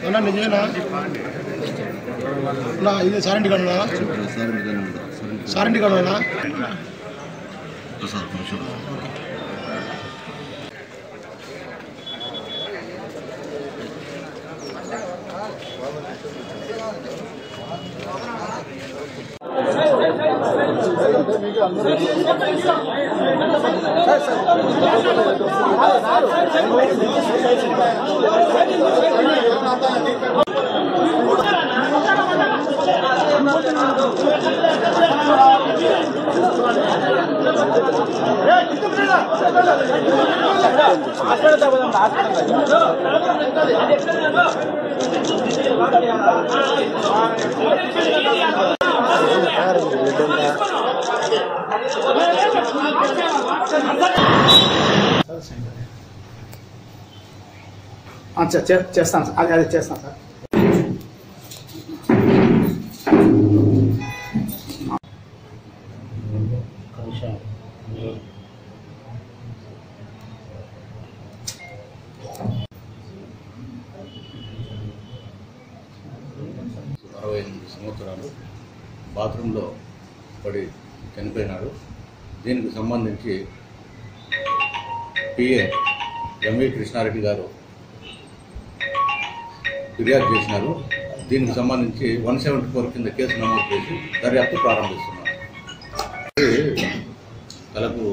అన్నా నిజమేనా నా ఇది సారంటి కాడనా సారంటి కాడనా చేస్తాను సార్ అదే చేస్తాను సార్ సంవత్సరాలు బాత్రూంలో పడి చనిపోయినాడు. దీనికి సంబంధించి పిఏ ఎంవి కృష్ణారెడ్డి గారు ఫిర్యాదు చేసినారు. దీనికి సంబంధించి 174 కింద కేసు నమోదు చేసి దర్యాప్తు ప్రారంభిస్తున్నారు. తలకు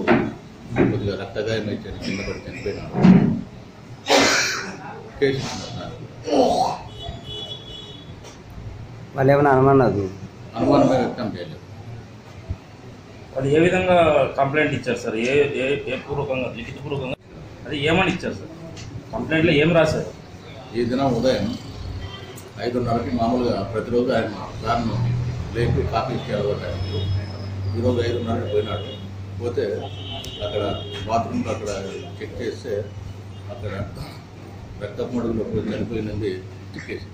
కొద్దిగా రక్తగాయం అయితే కింద పడి చనిపోయినాడు. కేసు ఇస్తున్నారు. వాళ్ళు ఏమైనా అనుమానమే వ్యక్తం చేయలేదు. అది ఏ విధంగా కంప్లైంట్ ఇచ్చారు సార్? ఏ పూర్వకంగా లిఖితపూర్వకంగా అది ఏమని ఇచ్చారు సార్? కంప్లైంట్లో ఏం రాశారు? ఈ దినం ఉదయం 5:30కి మామూలుగా ప్రతిరోజు ఆయన సార్ను లేపి కాఫీ ఇచ్చి అలవాటు. ఈరోజు 5:30కి పోయినాడు. పోతే అక్కడ బాత్రూమ్లో అక్కడ చెక్ చేస్తే అక్కడ రక్తపు మడుగులో చనిపోయినది చెక్ చేసి